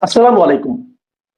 আসসালামু আলাইকুম।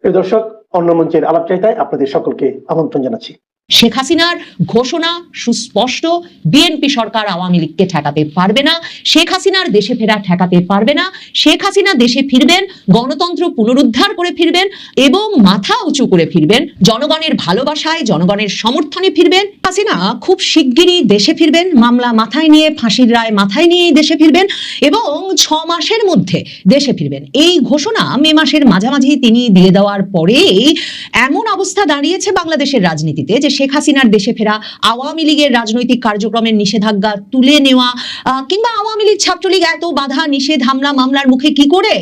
প্রিয় দর্শক, অন্য মঞ্চের আলাপচারিতায় আপনাদের সকলকে আমন্ত্রণ জানাচ্ছি। শেখ হাসিনার ঘোষণা সুস্পষ্ট, বিএনপি সরকার আওয়ামী লীগকে ঠেকাতে পারবে না, শেখ হাসিনার দেশে ফেরা ঠেকাতে পারবে না। শেখ হাসিনা দেশে ফিরবেন, গণতন্ত্র পুনরুদ্ধার করে ফিরবেন এবং মাথা উঁচু করে ফিরবেন, জনগণের ভালোবাসায় জনগণের সমর্থনে ফিরবেন। হাসিনা খুব শিগগিরই দেশে ফিরবেন, মামলা মাথায় নিয়ে, ফাঁসির রায় মাথায় নিয়েই দেশে ফিরবেন এবং 6 মাসের মধ্যে দেশে ফিরবেন। এই ঘোষণা মে মাসের মাঝামাঝি তিনি দিয়ে দেওয়ার পরেই এমন অবস্থা দাঁড়িয়েছে বাংলাদেশের রাজনীতিতে যে শেখ হাসিনার দেশে ফেরা, আওয়ামী লীগের রাজনৈতিক কার্যক্রমের নিষেধাজ্ঞা তুলে নেওয়া, কিংবা আওয়ামী লীগ ছাত্রলীগ এত বাধা নিষেধ হামলা মামলার মুখে কি করে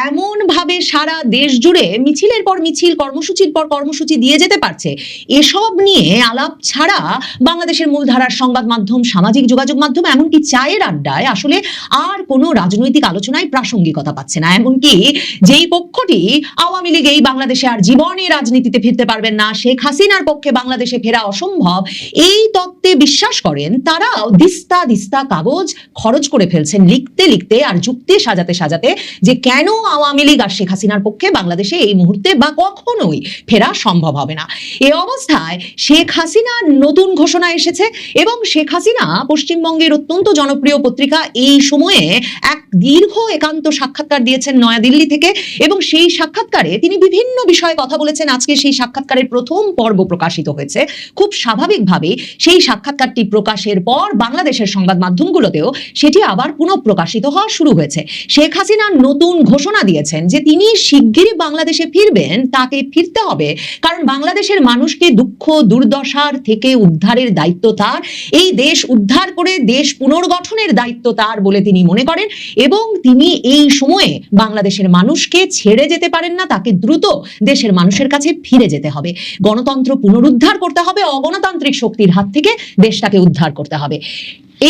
এমন ভাবে সারা দেশ জুড়ে মিছিলের পর মিছিল, কর্মসূচির পর কর্মসূচি দিয়ে যেতে পারছে, এসব নিয়ে আলাপ ছাড়া বাংলাদেশের মূলধারার সংবাদ মাধ্যম, সামাজিক যোগাযোগ মাধ্যম, এমনকি চায়ের আড্ডায় আসলে আর কোনো রাজনৈতিক আলোচনায় প্রাসঙ্গিকতা পাচ্ছে না। এমনকি যেই পক্ষটি আওয়ামী লীগ এই বাংলাদেশে আর জীবনে রাজনীতিতে ফিরতে পারবেন না, শেখ হাসিনার পক্ষে বাংলাদেশে ফেরা অসম্ভব, এই তত্ত্বে বিশ্বাস করেন, তারাও দিস্তা দিস্তা কাগজ খরচ করে ফেলছেন লিখতে লিখতে আর যুক্তি সাজাতে সাজাতে যে কেন আওয়ামী লীগ আর শেখ হাসিনার পক্ষে বাংলাদেশে এই মুহূর্তে বা কখনোই ফেরা সম্ভব হবে না। এই অবস্থায় শেখ হাসিনার নতুন ঘোষণা এসেছে এবং শেখ হাসিনা পশ্চিমবঙ্গের অত্যন্ত জনপ্রিয় পত্রিকা এই সময়ে এক দীর্ঘ একান্ত সাক্ষাৎকার দিয়েছেন নয়াদিল্লি থেকে এবং সেই সাক্ষাৎকারে তিনি বিভিন্ন বিষয়ে কথা বলেছেন। আজকে সেই সাক্ষাৎকারের প্রথম পর্ব প্রকাশিত হয়েছে। খুব স্বাভাবিকভাবে সেই সাক্ষাৎকারটি প্রকাশের পর বাংলাদেশের সংবাদ মাধ্যমগুলোতেও সেটি আবার পুনঃপ্রকাশিত হওয়া শুরু হয়েছে। শেখ হাসিনা নতুন ঘোষণা দিয়েছেন যে তিনি শিগগিরই বাংলাদেশে ফিরবেন, তাকে ফিরতে হবে, কারণ বাংলাদেশের মানুষকে দুঃখ দুর্দশার থেকে উদ্ধারের দায়িত্ব তার, এই দেশ উদ্ধার করে দেশ পুনর্গঠনের দায়িত্ব তার বলে তিনি মনে করেন এবং তিনি এই সময়ে বাংলাদেশের মানুষকে ছেড়ে যেতে পারেন না, তাকে দ্রুত দেশের মানুষের কাছে ফিরে যেতে হবে, গণতন্ত্র পুনরুদ্ধার করতে হবে, অগণতান্ত্রিক শক্তির হাত থেকে দেশটাকে উদ্ধার করতে হবে।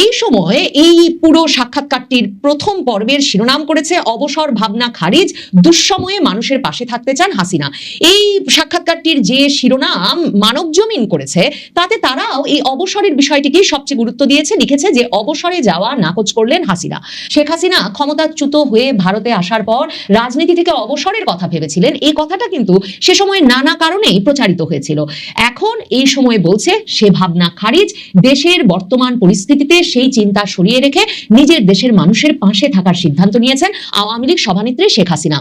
এই সময়ে এই পুরো সাক্ষাৎকারটির প্রথম পর্বের শিরোনাম করেছে অবসর ভাবনা খারিজ, দুঃসময়ে মানুষের পাশে থাকতে চান হাসিনা। এই সাক্ষাৎকারটির যে শিরোনাম মানবজমিন করেছে তাতে তারাও এই অবসরের বিষয়টিকে সবচেয়ে গুরুত্ব দিয়েছে, লিখেছে যে অবসরে যাওয়া নাকচ করলেন হাসিনা। শেখ হাসিনা ক্ষমতাচ্যুত হয়ে ভারতে আসার পর রাজনীতি থেকে অবসরের কথা ভেবেছিলেন, এই কথাটা কিন্তু সে সময় নানা কারণেই প্রচারিত হয়েছিল। এখন এই সময় বলছে সে ভাবনা খারিজ, দেশের বর্তমান পরিস্থিতিতে সেই চিন্তা সরিয়ে রেখে নিজের দেশের মানুষের পাশে থাকার সিদ্ধান্ত নিয়েছেন আওয়ামী লীগ সভানেত্রী শেখ হাসিনা।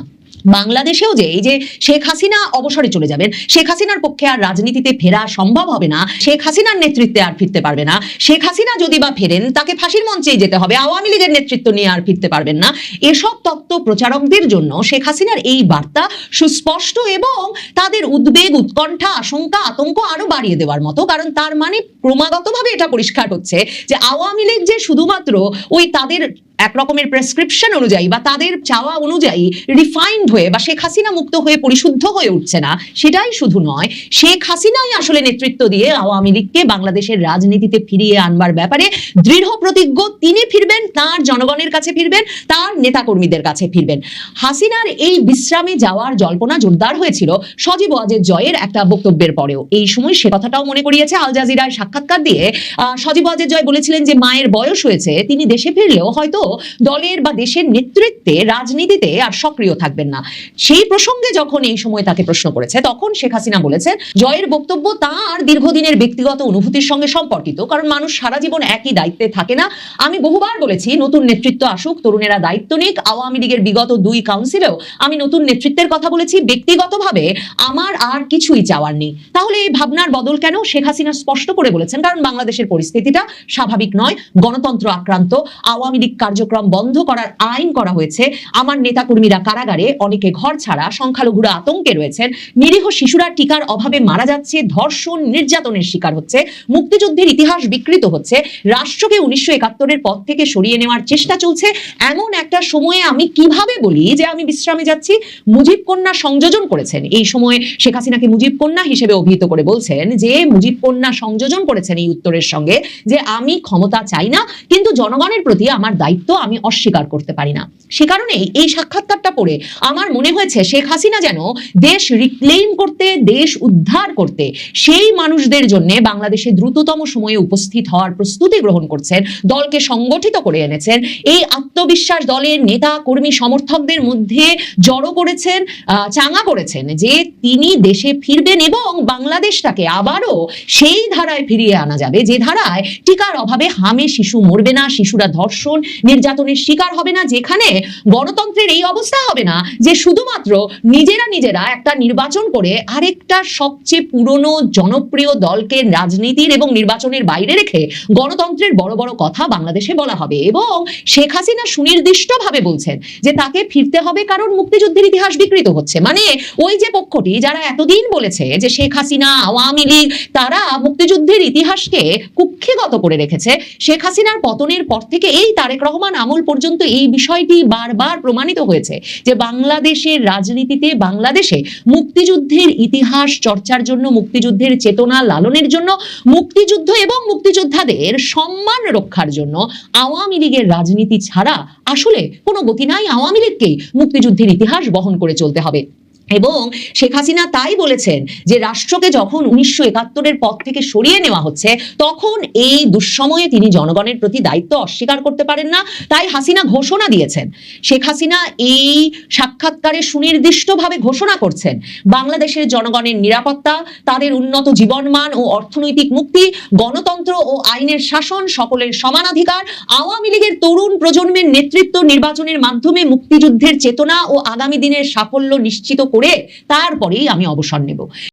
বাংলাদেশেও যে এই যে শেখ হাসিনা অবসরে চলে যাবেন, শেখ হাসিনার পক্ষে আর রাজনীতিতে ফেরা সম্ভব হবে না, শেখ হাসিনার নেতৃত্বে আর ফিরতে পারবে না, শেখ হাসিনা যদি বা ফেরেন তাকে ফাঁসির মঞ্চেই যেতে হবে, আওয়ামী লীগের নেতৃত্ব নিয়ে আর ফিরতে পারবেন না, এসব তত্ত্ব প্রচারকদের জন্য শেখ হাসিনার এই বার্তা সুস্পষ্ট এবং তাদের উদ্বেগ, উৎকণ্ঠা, আশঙ্কা, আতঙ্ক আরো বাড়িয়ে দেওয়ার মতো। কারণ তার মানে ক্রমাগতভাবে এটা পরিষ্কার হচ্ছে যে আওয়ামী লীগ যে শুধুমাত্র ওই তাদের এক রকমের প্রেসক্রিপশন অনুযায়ী বা তাদের চাওয়া অনুযায়ী রিফাইন্ড হয়ে বা শেখ হাসিনা মুক্ত হয়ে পরিশুদ্ধ হয়ে উঠছে না, সেটাই শুধু নয়, শেখ হাসিনাই আসলে নেতৃত্ব দিয়ে আওয়ামী লীগকে বাংলাদেশের রাজনীতিতে ফিরিয়ে আনবার ব্যাপারে দৃঢ় প্রতিজ্ঞ। তিনি ফিরবেন, তার জনগণের কাছে ফিরবেন, তার নেতাকর্মীদের কাছে ফিরবেন। হাসিনার এই বিশ্রামে যাওয়ার জল্পনা জোরদার হয়েছিল সজীব ওয়াজেদ জয়ের একটা বক্তব্যের পরেও। এই সময় সে কথাটাও মনে করিয়েছে আল জাজিরায় সাক্ষাৎকার দিয়ে সজীব ওয়াজেদ জয় বলেছিলেন যে মায়ের বয়স হয়েছে, তিনি দেশে ফিরলেও হয়তো দলের বা দেশের নেতৃত্বে রাজনীতিতে আর সক্রিয় থাকবেন না। সেই প্রসঙ্গে যখন এই সময় তাকে প্রশ্ন করেছে তখন শেখ হাসিনা বলেছেন জয়ের বক্তব্য তার দীর্ঘদিনের ব্যক্তিগত অনুভূতির সঙ্গে সম্পর্কিত, কারণ মানুষ সারা জীবন একই দায়িত্বে থাকে না। আমি বহুবার বলেছি নতুন নেতৃত্ব আসুক, তরুণেরা দায়িত্ব নিক। আওয়ামী লীগের বিগত 2 কাউন্সিলেও আমি নতুন নেতৃত্বের কথা বলেছি, ব্যক্তিগতভাবে আমার আর কিছুই চাওয়ার নেই। তাহলে এই ভাবনার বদল কেন? শেখ হাসিনা স্পষ্ট করে বলেছেন কারণ বাংলাদেশের পরিস্থিতিটা স্বাভাবিক নয়, গণতন্ত্র আক্রান্ত, আওয়ামী লীগ কার্যক্রম বন্ধ করার আইন করা হয়েছে, আমার নেতাকর্মীরা কারাগারে, অনেকে ঘর ছাড়া, সংখ্যালঘুরা আতঙ্কে রয়েছেন, নিরীহ শিশুরা টিকার অভাবে মারা যাচ্ছে, ধর্ষণ নির্যাতনের শিকার হচ্ছে, মুক্তিযুদ্ধের ইতিহাস বিকৃত হচ্ছে, রাষ্ট্রকে 1971-এর পর থেকে সরিয়ে নেওয়ার চেষ্টা চলছে। এমন একটা সময়ে আমি কিভাবে বলি যে আমি বিশ্রামে যাচ্ছি? মুজিব কন্যা সংযোজন করেছেন, এই সময়ে শেখ হাসিনাকে মুজিব কন্যা হিসেবে অভিহিত করে বলছেন যে মুজিব কন্যা সংযোজন করেছেন এই উত্তরের সঙ্গে যে আমি ক্ষমতা চাই না, কিন্তু জনগণের প্রতি আমার দায়িত্ব দায়িত্ব আমি অস্বীকার করতে পারি না। সে কারণেই এই সাক্ষাৎকারটা পড়ে আমার মনে হয়েছে শেখ হাসিনা যেন দেশ রিক্লেইম করতে, দেশ উদ্ধার করতে সেই মানুষদের জন্য বাংলাদেশে দ্রুততম সময়ে উপস্থিত হওয়ার প্রস্তুতি গ্রহণ করছেন, দলকে সংগঠিত করে এনেছেন, এই আত্মবিশ্বাস দলের নেতা কর্মী সমর্থকদের মধ্যে জড়ো করেছেন, চাঙা করেছেন যে তিনি দেশে ফিরবেন এবং বাংলাদেশটাকে আবারও সেই ধারায় ফিরিয়ে আনা যাবে যে ধারায় টিকার অভাবে হামে শিশু মরবে না, শিশুরা ধর্ষণ নির্যাতনের শিকার হবে না, যেখানে গণতন্ত্রের এই অবস্থা হবে না যে শুধুমাত্র নিজেরা একটা নির্বাচন করে আরেকটা সবচেয়ে পুরনো জনপ্রিয় দলকে রাজনীতির এবং নির্বাচনের বাইরে রেখে গণতন্ত্রের বড় বড় কথা বাংলাদেশে বলা হবে। এবং শেখ হাসিনা সুনির্দিষ্টভাবে বলছেন যে তাকে ফিরতে হবে কারণ মুক্তিযুদ্ধের ইতিহাস বিকৃত হচ্ছে। মানে ওই যে পক্ষটি যারা এতদিন বলেছে যে শেখ হাসিনা, আওয়ামী লীগ তারা মুক্তিযুদ্ধের ইতিহাসকে কুক্ষিগত করে রেখেছে, শেখ হাসিনার পতনের পর থেকে এই তারেক রহমান আমল পর্যন্ত এই বিষয়টি বারবার প্রমাণিত হয়েছে যে বাংলাদেশের রাজনীতিতে, বাংলাদেশে মুক্তিযুদ্ধের ইতিহাস চর্চার জন্য, মুক্তিযুদ্ধের চেতনা লালনের জন্য, মুক্তিযুদ্ধ এবং মুক্তিযোদ্ধাদের সম্মান রক্ষার জন্য আওয়ামী লীগের রাজনীতি ছাড়া আসলে কোনো গতি নাই। আওয়ামী লীগকেই মুক্তিযুদ্ধের ইতিহাস বহন করে চলতে হবে। এবং শেখ হাসিনা তাই বলেছেন যে রাষ্ট্রকে যখন 1971-এর পর থেকে সরিয়ে নেওয়া হচ্ছে তখন এই দুঃসময়ে তিনি জনগণের প্রতি দায়িত্ব অস্বীকার করতে পারেন না। তাই হাসিনা ঘোষণা দিয়েছেন, শেখ হাসিনা এই সাক্ষাৎকারে সুনির্দিষ্টভাবে ঘোষণা করছেন বাংলাদেশের জনগণের নিরাপত্তা, তাদের উন্নত জীবনমান ও অর্থনৈতিক মুক্তি, গণতন্ত্র ও আইনের শাসন, সকলের সমানাধিকার, আওয়ামী লীগের তরুণ প্রজন্মের নেতৃত্ব, নির্বাচনের মাধ্যমে মুক্তিযুদ্ধের চেতনা ও আগামী দিনের সাফল্য নিশ্চিত করে তারপরেই আমি অবসর নেব।